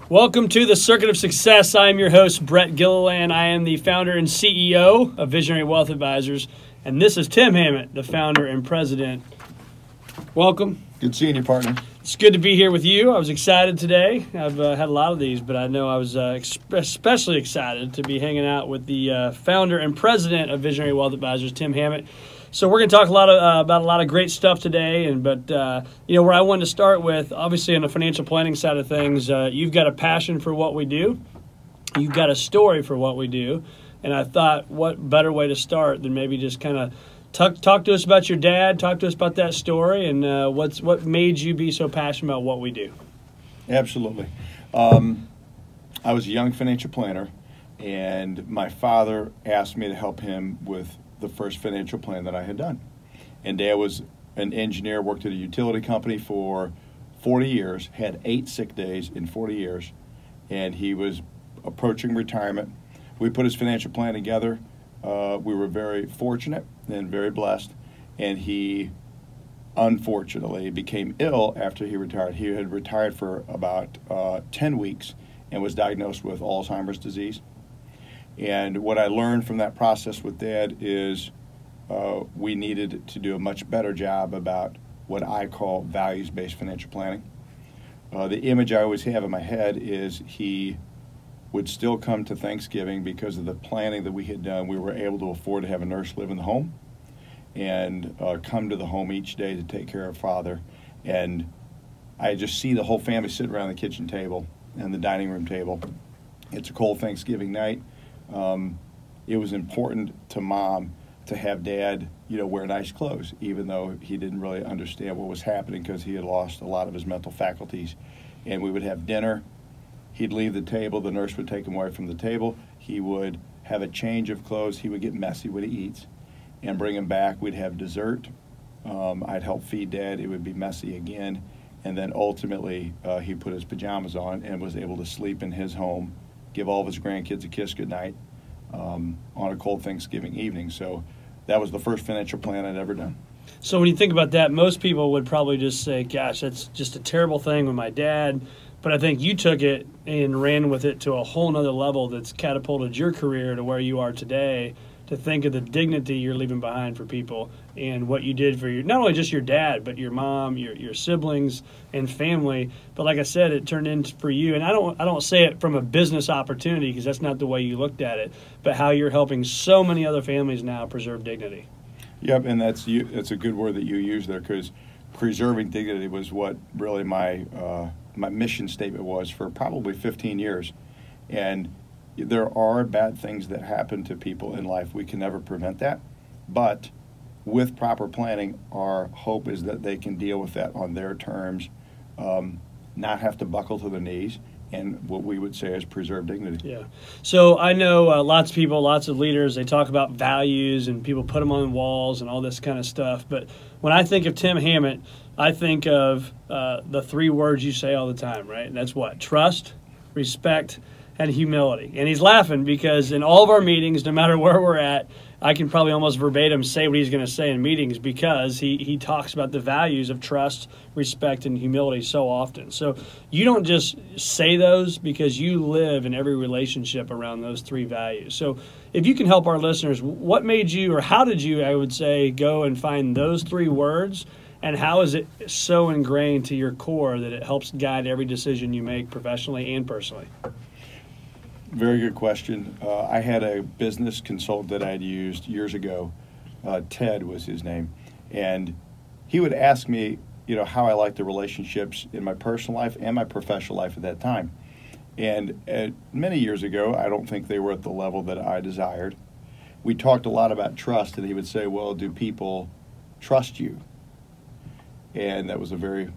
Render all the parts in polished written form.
Welcome to the Circuit of Success. I am your host, Brett Gilliland. I am the founder and CEO of Visionary Wealth Advisors. And this is Tim Hammett, the founder and president. Welcome. Good seeing you, partner. It's good to be here with you. I was excited today. I've had a lot of these, but I know I was especially excited to be hanging out with the founder and president of Visionary Wealth Advisors, Tim Hammett. So we're going to talk about a lot of great stuff today, but where I wanted to start with, obviously on the financial planning side of things, you've got a passion for what we do, you've got a story for what we do, and I thought, what better way to start than maybe just kind of talk to us about your dad, talk to us about that story, and what made you be so passionate about what we do. Absolutely. I was a young financial planner, and my father asked me to help him with the first financial plan that I had done. And Dad was an engineer, worked at a utility company for 40 years, had 8 sick days in 40 years, and he was approaching retirement. We put his financial plan together. We were very fortunate and very blessed, and he unfortunately became ill after he retired. He had retired for about 10 weeks and was diagnosed with Alzheimer's disease. And what I learned from that process with Dad is we needed to do a much better job about what I call values-based financial planning. The image I always have in my head is he would still come to Thanksgiving because of the planning that we had done. We were able to afford to have a nurse live in the home and come to the home each day to take care of Father. And I just see the whole family sitting around the kitchen table and the dining room table. It's a cold Thanksgiving night. It was important to Mom to have Dad, wear nice clothes, even though he didn't really understand what was happening because he had lost a lot of his mental faculties. And we would have dinner. He'd leave the table. The nurse would take him away from the table. He would have a change of clothes. He would get messy when he eats and bring him back. We'd have dessert. I'd help feed Dad. It would be messy again. And then ultimately, he put his pajamas on and was able to sleep in his home, give all of his grandkids a kiss goodnight on a cold Thanksgiving evening. So that was the first financial plan I'd ever done. So when you think about that, most people would probably just say, gosh, that's just a terrible thing with my dad. But I think you took it and ran with it to a whole nother level that's catapulted your career to where you are today, to think of the dignity you're leaving behind for people and what you did for not only just your dad, but your mom, your siblings and family. But like I said, it turned into for you. And I don't say it from a business opportunity because that's not the way you looked at it, but how you're helping so many other families now preserve dignity. Yep, and that's a good word that you use there, because preserving dignity was what really my mission statement was for probably 15 years. And there are bad things that happen to people in life. We can never prevent that. But with proper planning, our hope is that they can deal with that on their terms, not have to buckle to the knees, and what we would say is preserve dignity. Yeah. So I know lots of people, lots of leaders, they talk about values and people put them on walls and all this kind of stuff. But when I think of Tim Hammett, I think of the 3 words you say all the time, right? And that's what? Trust, respect, and humility. And he's laughing because in all of our meetings, no matter where we're at, I can probably almost verbatim say what he's going to say in meetings because he talks about the values of trust, respect, and humility so often. So you don't just say those because you live in every relationship around those 3 values. So if you can help our listeners, what made you, or how did you, I would say, go and find those 3 words, and how is it so ingrained to your core that it helps guide every decision you make professionally and personally? Very good question. I had a business consultant that I'd used years ago. Ted was his name. And he would ask me, how I liked the relationships in my personal life and my professional life at that time. And many years ago, I don't think they were at the level that I desired. We talked a lot about trust, and he would say, well, do people trust you? And that was a very,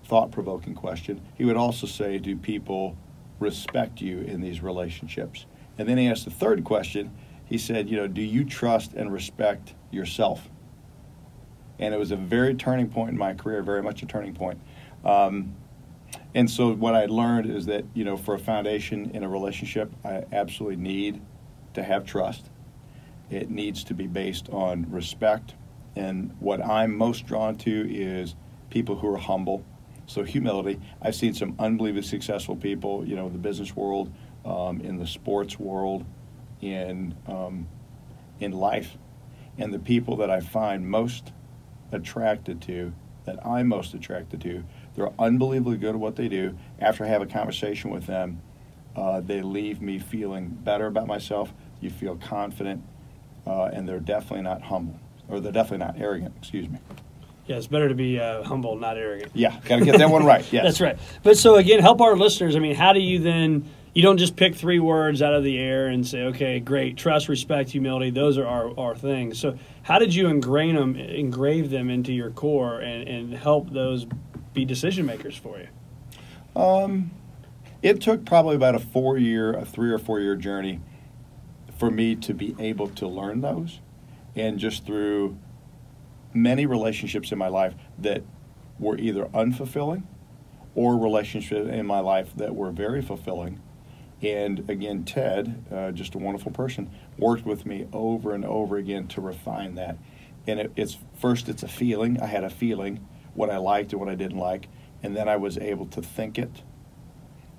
thought-provoking question. He would also say, do people respect you in these relationships? And then he asked the third question. He said, do you trust and respect yourself? And it was a very turning point in my career, very much a turning point. And so what I learned is that, for a foundation in a relationship, I absolutely need to have trust. It needs to be based on respect. And what I'm most drawn to is people who are humble, So humility. I've seen some unbelievably successful people, you know, in the business world, in the sports world, in life. And the people that I find most attracted to, that I'm most attracted to, they're unbelievably good at what they do. After I have a conversation with them, they leave me feeling better about myself. You feel confident, and they're definitely not humble, or they're definitely not arrogant, excuse me. Yeah, it's better to be humble, not arrogant. Yeah, got to get that one right. Yes. That's right. But so again, help our listeners. I mean, how do you then, you don't just pick 3 words out of the air and say, okay, great, trust, respect, humility, those are our things. So how did you engrave them into your core and help those be decision makers for you? It took probably about a 3 or 4 year journey for me to be able to learn those, and just through many relationships in my life that were either unfulfilling or relationships in my life that were very fulfilling. And again, Ted, just a wonderful person, worked with me over and over again to refine that. And it's a feeling. I had a feeling, what I liked and what I didn't like, and then I was able to think it.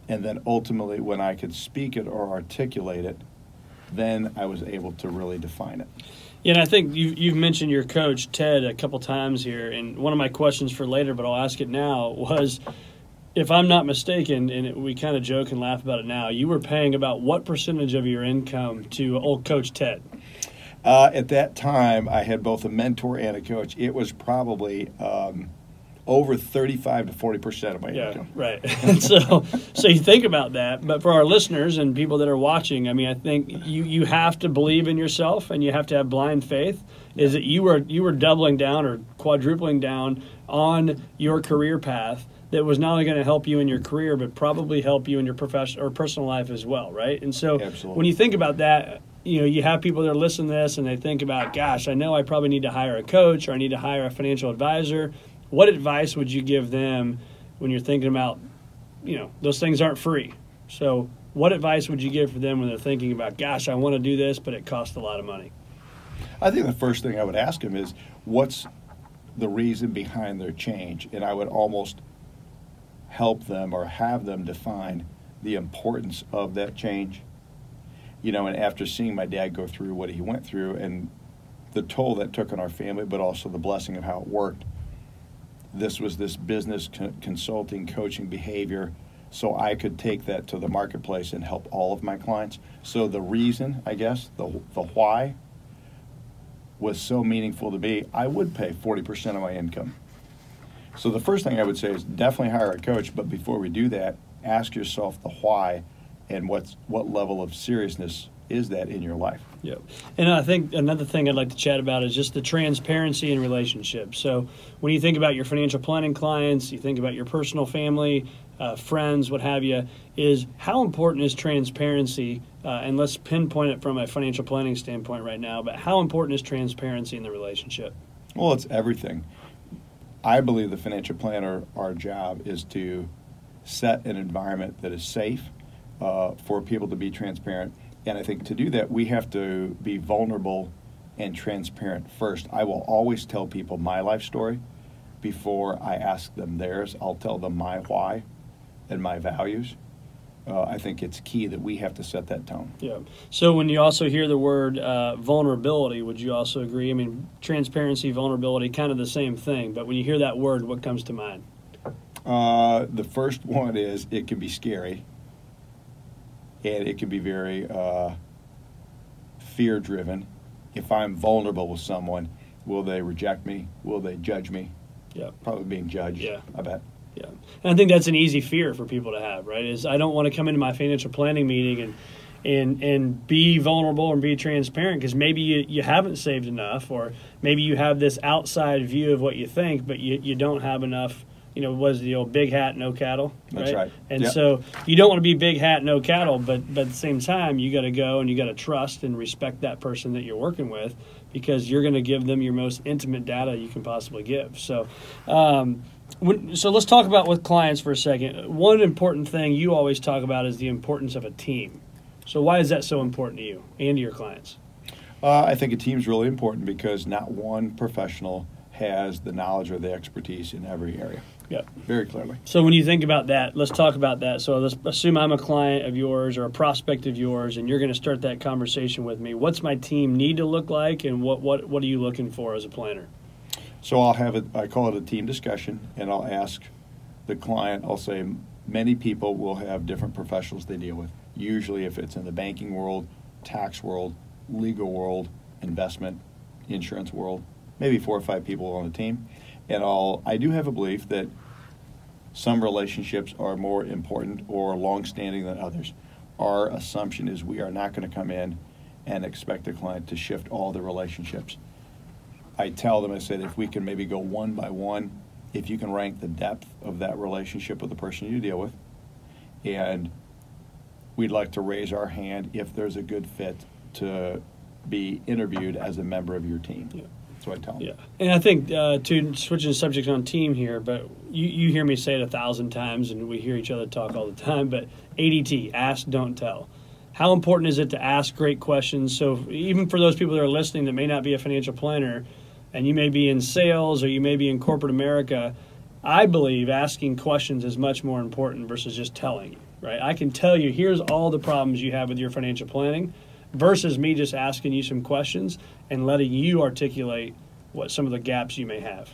And then ultimately, when I could speak it or articulate it, then I was able to really define it. Yeah, and I think you've mentioned your coach, Ted, a couple times here, and one of my questions for later, but I'll ask it now, was, if I'm not mistaken, and we kind of joke and laugh about it now, you were paying about what percentage of your income to old Coach Ted? At that time, I had both a mentor and a coach. It was probably over 35 to 40% of my income. Right. And so you think about that. But for our listeners and people that are watching, I mean, I think you have to believe in yourself, and you have to have blind faith. Is that you were doubling down or quadrupling down on your career path that was not only going to help you in your career, but probably help you in your professional or personal life as well, right? And so Absolutely. When you think about that, you know, you have people that are listening to this and they think about, gosh, I know I probably need to hire a coach, or I need to hire a financial advisor. What advice would you give them when you're thinking about, you know, those things aren't free? So what advice would you give for them when they're thinking about, gosh, I want to do this, but it costs a lot of money? I think the first thing I would ask them is, what's the reason behind their change? And I would almost help them or have them define the importance of that change. You know, and after seeing my dad go through what he went through and the toll that took on our family, but also the blessing of how it worked, this was this business consulting, coaching behavior, so I could take that to the marketplace and help all of my clients. So the reason, I guess, the why was so meaningful to me, I would pay 40% of my income. So the first thing I would say is definitely hire a coach, but before we do that, ask yourself the why and what level of seriousness is that in your life. Yep. And I think another thing I'd like to chat about is just the transparency in relationships. So when you think about your financial planning clients, you think about your personal family, friends, what have you, is how important is transparency? And let's pinpoint it from a financial planning standpoint right now, but how important is transparency in the relationship? Well, it's everything. I believe the financial planner, our job is to set an environment that is safe for people to be transparent. And I think to do that, we have to be vulnerable and transparent first. I will always tell people my life story before I ask them theirs. I'll tell them my why and my values. I think it's key that we have to set that tone. Yeah. So when you also hear the word vulnerability, would you also agree? I mean, transparency, vulnerability, kind of the same thing. But when you hear that word, what comes to mind? The first one is it can be scary. And it can be very fear-driven. If I'm vulnerable with someone, will they reject me? Will they judge me? Yeah. Probably being judged, yeah. I bet. Yeah. And I think that's an easy fear for people to have, right? Is I don't want to come into my financial planning meeting and be vulnerable and be transparent because maybe you haven't saved enough, or maybe you have this outside view of what you think, but you don't have enough. You know, what is the old big hat, no cattle? Right? That's right. And yep. So you don't want to be big hat, no cattle, but at the same time, you got to go and you got to trust and respect that person that you're working with, because you're going to give them your most intimate data you can possibly give. So, so let's talk about with clients for a second. One important thing you always talk about is the importance of a team. So why is that so important to you and to your clients? I think a team's really important because not one professional has the knowledge or the expertise in every area. Yeah. Very clearly. So when you think about that, let's talk about that. So let's assume I'm a client of yours or a prospect of yours, and you're going to start that conversation with me. What's my team need to look like, and what are you looking for as a planner? So I call it a team discussion, and I'll ask the client, I'll say many people will have different professionals they deal with. Usually if it's in the banking world, tax world, legal world, investment, insurance world, maybe 4 or 5 people on the team. And I do have a belief that some relationships are more important or long-standing than others. Our assumption is we are not going to come in and expect the client to shift all the relationships. I tell them, I said, if we can maybe go one by one, if you can rank the depth of that relationship with the person you deal with, and we'd like to raise our hand if there's a good fit to be interviewed as a member of your team. Yeah. That's what I tell them. Yeah, and I think to switching the subject on team here, but you hear me say it 1,000 times, and we hear each other talk all the time, but ADT, ask, don't tell. How important is it to ask great questions? So even for those people that are listening that may not be a financial planner, and you may be in sales or you may be in corporate America, I believe asking questions is much more important versus just telling you, right? I can tell you, here's all the problems you have with your financial planning versus me just asking you some questions and letting you articulate what some of the gaps you may have.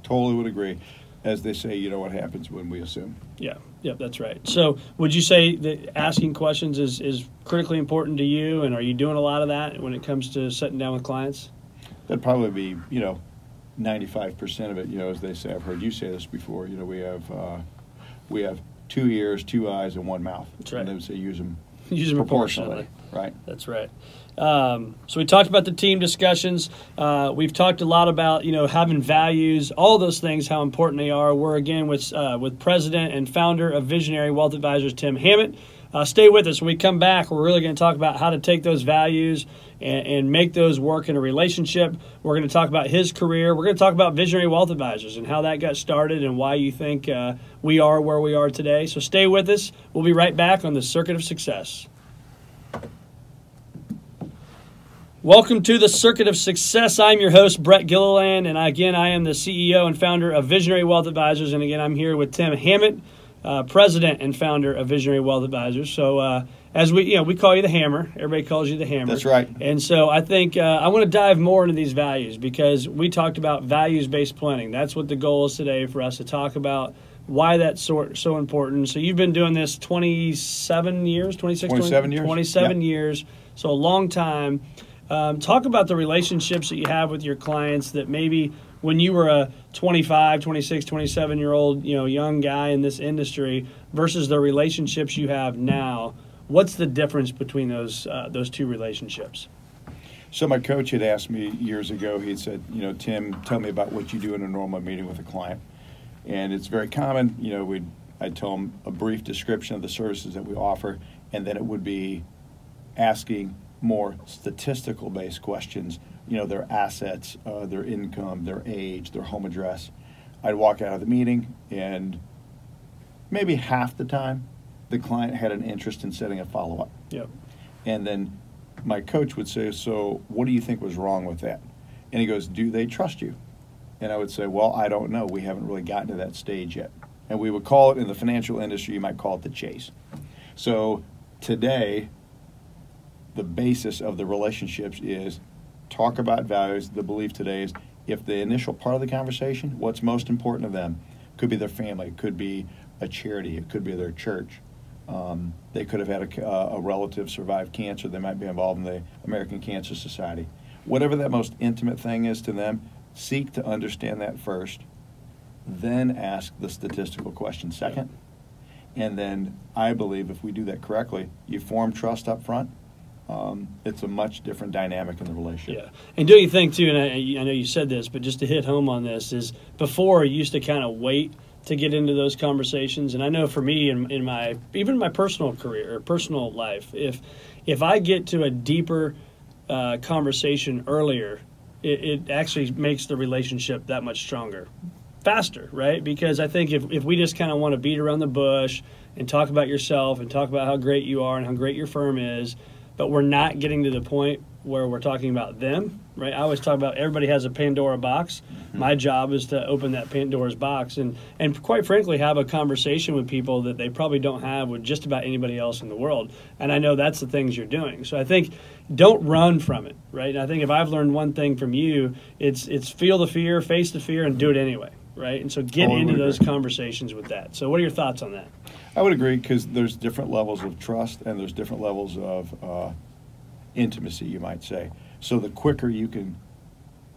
Totally would agree. As they say, you know what happens when we assume. Yeah, that's right. So would you say that asking questions is critically important to you, and are you doing a lot of that when it comes to sitting down with clients? That'd probably be, 95% of it, as they say. I've heard you say this before. We have 2 ears, 2 eyes, and 1 mouth. That's right. And they would say use them proportionally. Right. That's right. So we talked about the team discussions. We've talked a lot about having values, all those things, how important they are. We're again with President and Founder of Visionary Wealth Advisors, Tim Hammett. Stay with us. When we come back, we're really going to talk about how to take those values and make those work in a relationship. We're going to talk about his career. We're going to talk about Visionary Wealth Advisors and how that got started and why you think we are where we are today. So stay with us. We'll be right back on the Circuit of Success. Welcome to the Circuit of Success. I'm your host, Brett Gilliland, and again, I am the CEO and founder of Visionary Wealth Advisors. And again, I'm here with Tim Hammett, President and Founder of Visionary Wealth Advisors. So as we call you the Hammer. Everybody calls you the Hammer. That's right. And so I think I want to dive more into these values because we talked about values-based planning. That's what the goal is today for us to talk about why that's so important. So you've been doing this 27 years, 26, 27 years. 27 years, so a long time. Talk about the relationships that you have with your clients that maybe when you were a 25, 26, 27-year-old, young guy in this industry versus the relationships you have now. What's the difference between those 2 relationships? So my coach had asked me years ago, he said, Tim, tell me about what you do in a normal meeting with a client. And it's very common, I'd tell them a brief description of the services that we offer, and then it would be asking more statistical-based questions, their assets, their income, their age, their home address. I'd walk out of the meeting, and maybe half the time, the client had an interest in setting a follow-up. Yep. And then my coach would say, so what do you think was wrong with that? And he goes, do they trust you? And I would say, well, I don't know. We haven't really gotten to that stage yet. And we would call it, in the financial industry, you might call it the chase. So today, the basis of the relationships is talk about values. The belief today is if the initial part of the conversation, what's most important to them, could be their family, it could be a charity, it could be their church. They could have had a relative survive cancer. They might be involved in the American Cancer Society. Whatever that most intimate thing is to them, seek to understand that first, then ask the statistical question second. And then I believe if we do that correctly, you form trust up front. It's a much different dynamic in the relationship. Yeah, and don't you think too? And I know you said this, but just to hit home on this is before you used to kind of wait to get into those conversations. And I know for me in my personal career or personal life, if I get to a deeper conversation earlier, it actually makes the relationship that much stronger, faster, right? Because I think if we just kind of want to beat around the bush and talk about yourself and talk about how great you are and how great your firm is, but we're not getting to the point where we're talking about them, right? I always talk about everybody has a Pandora box. Mm-hmm. My job is to open that Pandora's box and quite frankly have a conversation with people that they probably don't have with just about anybody else in the world. And I know that's the things you're doing. So I think don't run from it, right? And I think if I've learned one thing from you, it's feel the fear, face the fear, and do it anyway, right? And so get into those conversations with that. So what are your thoughts on that? I would agree, because there's different levels of trust and there's different levels of intimacy, you might say. So the quicker you can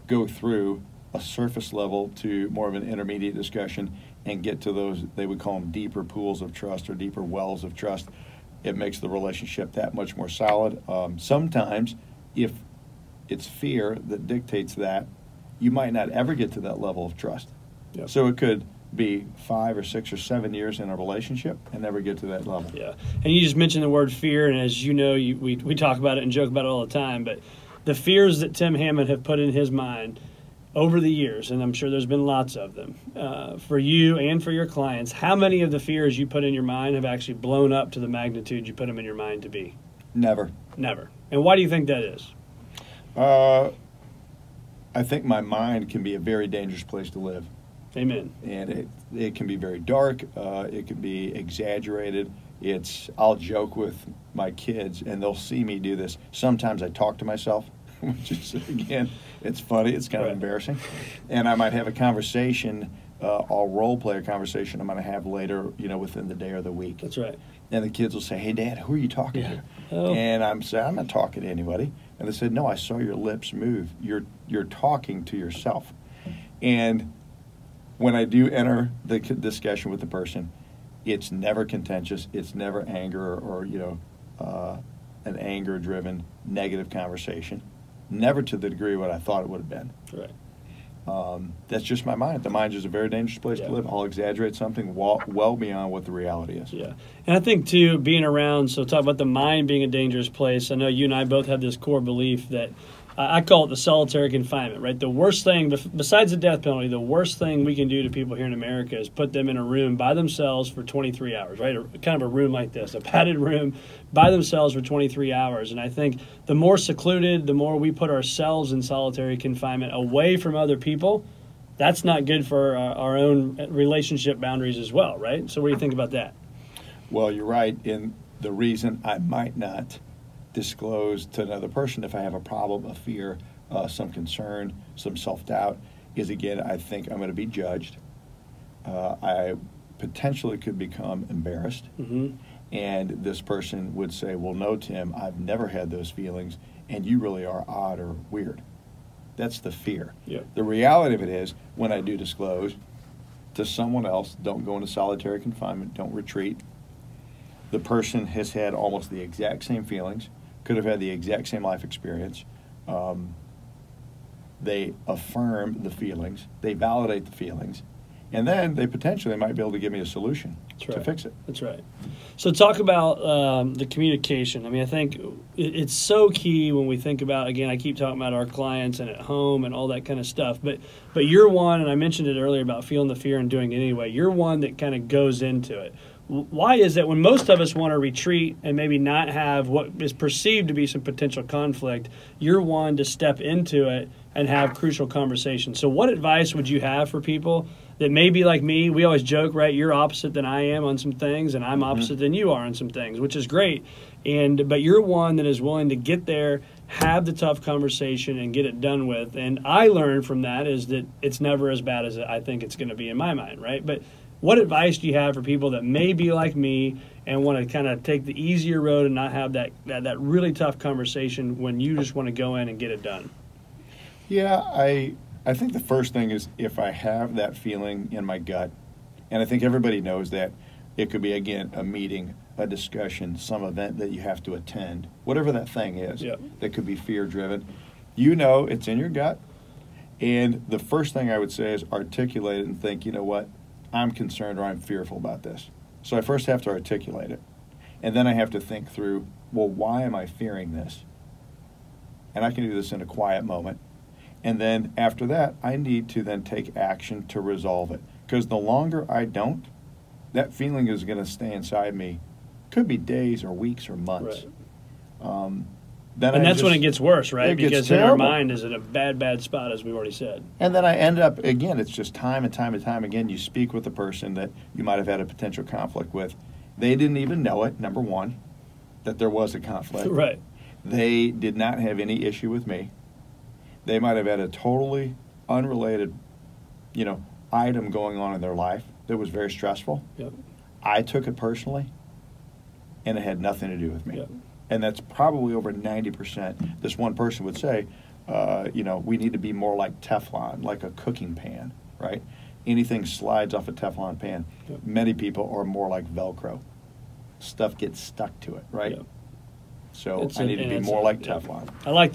go through a surface level to more of an intermediate discussion and get to those, they would call them deeper pools of trust or deeper wells of trust, it makes the relationship that much more solid. Sometimes, if it's fear that dictates that, you might not ever get to that level of trust. Yep. So it could be 5 or 6 or 7 years in a relationship and never get to that level. Yeah, and you just mentioned the word fear, and as you know, we talk about it and joke about it all the time, but the fears that Tim Hammett have put in his mind over the years, and I'm sure there's been lots of them, for you and for your clients, how many of the fears you put in your mind have actually blown up to the magnitude you put them in your mind to be? Never. Never. And why do you think that is? I think my mind can be a very dangerous place to live. Amen. And it can be very dark. It can be exaggerated. I'll joke with my kids, and they'll see me do this. Sometimes I talk to myself, which is, again, it's funny. It's kind of embarrassing. And I might have a conversation, I'll role play a conversation I'm going to have later, within the day or the week. That's right. And the kids will say, "Hey, Dad, who are you talking to?" Oh. And I'm saying, "I'm not talking to anybody." And they said, "No, I saw your lips move. You're talking to yourself." And when I do enter the discussion with the person, it's never contentious. It's never anger or an anger-driven negative conversation. Never to the degree what I thought it would have been. Right. That's just my mind. The mind is a very dangerous place to live. I'll exaggerate something well beyond what the reality is. Yeah. And I think, too, being around, so talk about the mind being a dangerous place. I know you and I both have this core belief that I call it the solitary confinement, right? The worst thing, besides the death penalty, the worst thing we can do to people here in America is put them in a room by themselves for 23 hours, right? Kind of a room like this, a padded room by themselves for 23 hours. And I think the more secluded, the more we put ourselves in solitary confinement away from other people, that's not good for our own relationship boundaries as well, right? So what do you think about that? Well, you're right. And the reason I might not disclose to another person if I have a problem, a fear, some concern, some self-doubt, is, again, I think I'm going to be judged. I potentially could become embarrassed. Mm-hmm. And this person would say, "Well, no, Tim, I've never had those feelings, and you really are odd or weird." That's the fear. Yep. The reality of it is, when I do disclose to someone else, don't go into solitary confinement, don't retreat, the person has had almost the exact same feelings, could have had the exact same life experience. They affirm the feelings, they validate the feelings, and then they potentially might be able to give me a solution to fix it. That's right. So talk about the communication. I mean, I think it's so key when we think about, again, I keep talking about our clients and at home and all that kind of stuff, but you're one, and I mentioned it earlier about feeling the fear and doing it anyway, you're one that kind of goes into it. Why is that when most of us want to retreat and maybe not have what is perceived to be some potential conflict, you're one to step into it and have crucial conversations? So what advice would you have for people that may be like me? We always joke, right? You're opposite than I am on some things, and I'm opposite than you are on some things, which is great. But you're one that is willing to get there, have the tough conversation, and get it done with. And I learned from that is that it's never as bad as I think it's going to be in my mind, right? But what advice do you have for people that may be like me and want to kind of take the easier road and not have that really tough conversation when you just want to go in and get it done? Yeah, I think the first thing is, if I have that feeling in my gut, and I think everybody knows that, it could be, again, a meeting, a discussion, some event that you have to attend, whatever that thing is, that could be fear-driven. It's in your gut, and the first thing I would say is articulate it and think, you know what, I'm concerned or I'm fearful about this. So I first have to articulate it. And then I have to think through, well, why am I fearing this? And I can do this in a quiet moment. And then after that, I need to then take action to resolve it. Because the longer I don't, that feeling is going to stay inside me. Could be days or weeks or months. Right. And that's when it gets worse, right? It gets because terrible. then our mind is in a bad spot, as we've already said. And then I end up, again, it's just time and time and time again, you speak with the person that you might have had a potential conflict with. They didn't even know it, number one, that there was a conflict. Right. They did not have any issue with me. They might have had a totally unrelated, item going on in their life that was very stressful. Yep. I took it personally, and it had nothing to do with me. Yep. And that's probably over 90%. This one person would say, we need to be more like Teflon, like a cooking pan, right? Anything slides off a Teflon pan. Yep. Many people are more like Velcro. Stuff gets stuck to it, right? Yep. So I need to be more like Teflon. I like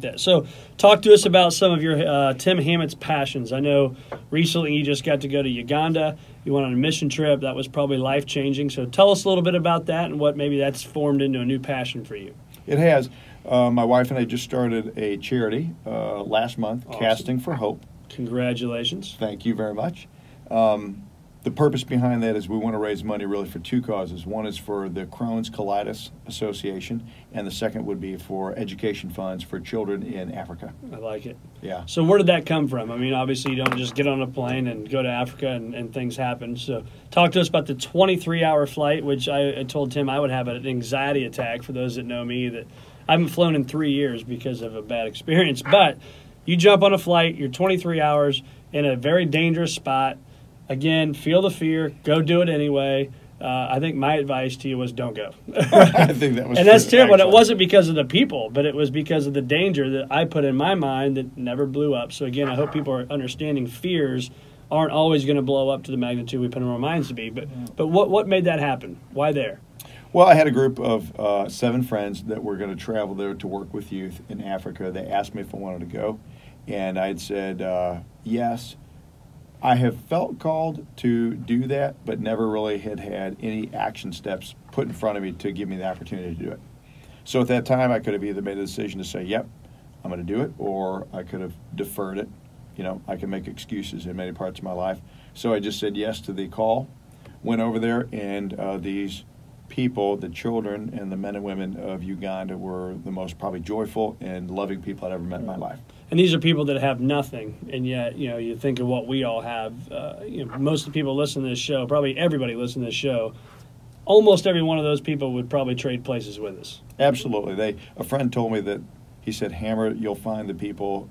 that. So talk to us about some of your Tim Hammett's passions. I know recently you just got to go to Uganda. You went on a mission trip. That was probably life-changing. So tell us a little bit about that and what maybe that's formed into a new passion for you. It has. My wife and I just started a charity last month, Awesome. Casting for Hope. Congratulations. Thank you very much. The purpose behind that is we want to raise money really for two causes. One is for the Crohn's Colitis Association, and the second would be for education funds for children in Africa. I like it. Yeah. So where did that come from? I mean, obviously you don't just get on a plane and go to Africa and things happen. So talk to us about the 23-hour flight, which I told Tim I would have an anxiety attack, for those that know me, that I haven't flown in 3 years because of a bad experience. But you jump on a flight, you're 23 hours in a very dangerous spot. Again, feel the fear, go do it anyway. I think my advice to you was don't go. I think that was and that's true, terrible. And it actually. wasn't because of the people, but it was because of the danger that I put in my mind that never blew up. So again, I hope people are understanding fears aren't always going to blow up to the magnitude we put in our minds to be. But what made that happen? Why there? Well, I had a group of 7 friends that were going to travel there to work with youth in Africa. They asked me if I wanted to go, and I had said yes. I have felt called to do that, but never really had any action steps put in front of me to give me the opportunity to do it. So at that time, I could have either made a decision to say, yep, I'm going to do it, or I could have deferred it. I can make excuses in many parts of my life. So I just said yes to the call, went over there, and these people, the children and the men and women of Uganda, were the most probably joyful and loving people I'd ever met in my life. And these are people that have nothing, and yet, you think of what we all have. Most of the people listening to this show, probably everybody listening to this show, almost every one of those people would probably trade places with us. Absolutely. A friend told me that, he said, Hammer, you'll find the people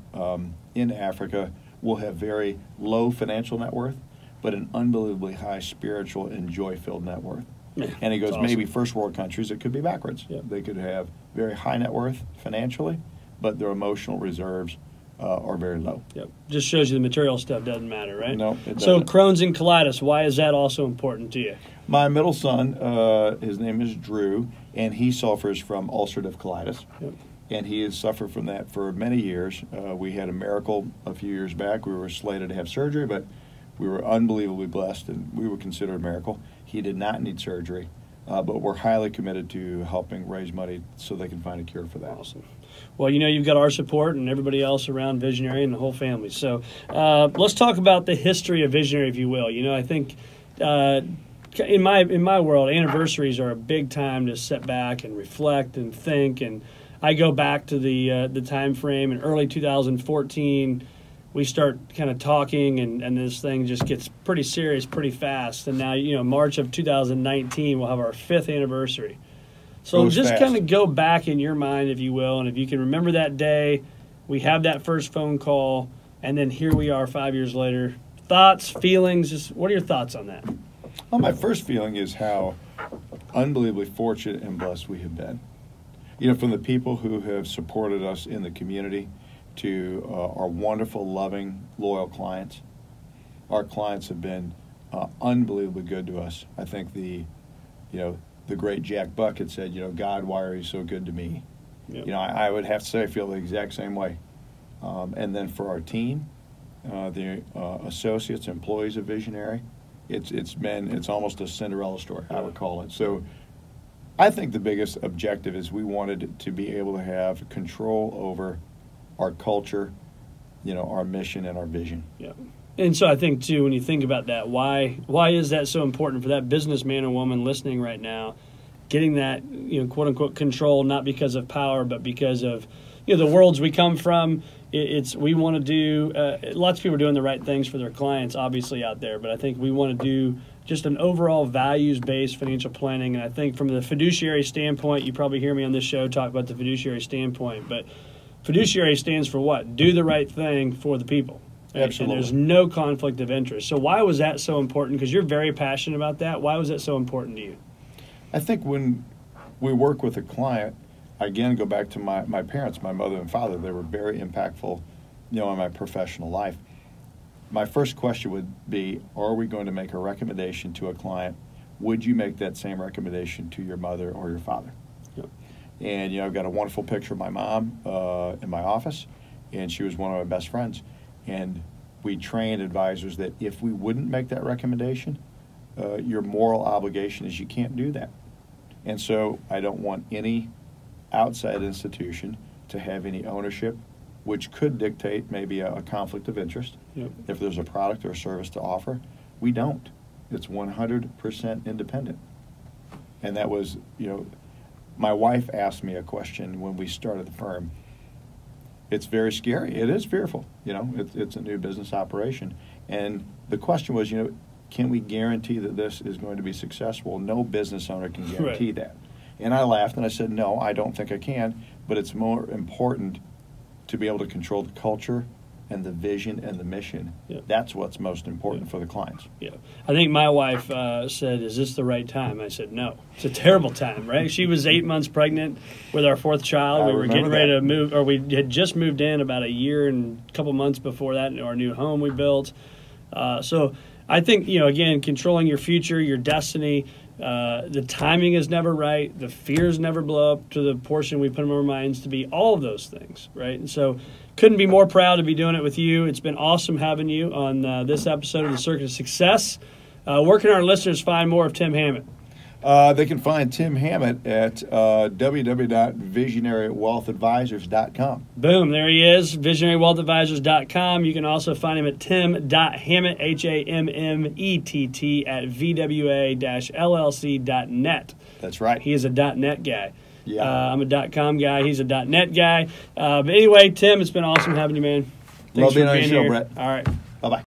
in Africa will have very low financial net worth, but an unbelievably high spiritual and joy-filled net worth. Yeah, and he goes, awesome. Maybe first world countries, it could be backwards. Yep. They could have very high net worth financially, but their emotional reserves are very low. Yep. Just shows you the material stuff doesn't matter, right? No, it doesn't. So Crohn's and colitis, why is that also important to you? My middle son, his name is Drew, and he suffers from ulcerative colitis. Yep. And he has suffered from that for many years. We had a miracle a few years back. We were slated to have surgery, but we were unbelievably blessed, and we were considered a miracle. He did not need surgery, but we're highly committed to helping raise money so they can find a cure for that. Awesome. Well, you've got our support and everybody else around Visionary and the whole family. So let's talk about the history of Visionary, if you will. I think in my world, anniversaries are a big time to sit back and reflect and think. And I go back to the time frame in early 2014. We start kind of talking, and this thing just gets pretty serious pretty fast. And now, March of 2019, we'll have our 5th anniversary. So Goes just fast. kind of go back in your mind, if you will, and if you can remember that day, we have that first phone call, and then here we are 5 years later. Thoughts, feelings, just what are your thoughts on that? Well, my first feeling is how unbelievably fortunate and blessed we have been. From the people who have supported us in the community to our wonderful, loving, loyal clients. Our clients have been unbelievably good to us. I think the great Jack Buck had said, God, why are you so good to me? Yep. I would have to say I feel the exact same way. And then for our team, the associates, employees of Visionary, it's almost a Cinderella story, I would call it. So I think the biggest objective is we wanted to be able to have control over our culture, our mission and our vision. Yeah. And so I think, too, when you think about that, why is that so important for that businessman or woman listening right now getting that, quote unquote control, not because of power, but because of, the worlds we come from. We want to do, lots of people are doing the right things for their clients, obviously, out there, but I think we want to do just an overall values-based financial planning. And I think from the fiduciary standpoint, you probably hear me on this show talk about the fiduciary standpoint, but fiduciary stands for what? Do the right thing for the people. Absolutely. And there's no conflict of interest. So why was that so important? Because you're very passionate about that. Why was that so important to you? I think when we work with a client, again, go back to my parents, my mother and father, they were very impactful, in my professional life. My first question would be, are we going to make a recommendation to a client? Would you make that same recommendation to your mother or your father? Yep. And, I've got a wonderful picture of my mom in my office, and she was one of my best friends. And we trained advisors that if we wouldn't make that recommendation, your moral obligation is you can't do that. And so I don't want any outside institution to have any ownership, which could dictate maybe a conflict of interest. Yep. If there's a product or a service to offer. We don't. It's 100% independent. And that was, my wife asked me a question when we started the firm. It's very scary. It is fearful. It's a new business operation. And the question was, can we guarantee that this is going to be successful? No business owner can guarantee Right. that. And I laughed and I said, no, I don't think I can, but it's more important to be able to control the culture and the vision and the mission. Yeah. That's what's most important for the clients. Yeah. I think my wife said, is this the right time? I said, no. It's a terrible time, right? She was 8 months pregnant with our fourth child. We were getting ready to move, or we had just moved in about a year and a couple months before that into our new home we built. So I think, again, controlling your future, your destiny, the timing is never right. The fears never blow up to the portion we put them in our minds to be, all of those things, right? And so couldn't be more proud to be doing it with you. It's been awesome having you on this episode of The Circuit of Success. Where can our listeners find more of Tim Hammett? They can find Tim Hammett at www.visionarywealthadvisors.com. Boom, there he is, visionarywealthadvisors.com. You can also find him at tim.hammett, Hammett, at vwa-llc.net. That's right. He is a .net guy. Yeah. I'm a .com guy. He's a .net guy. But anyway, Tim, it's been awesome having you, man. Thanks Love being for on your show, here. Brett. All right. Bye-bye.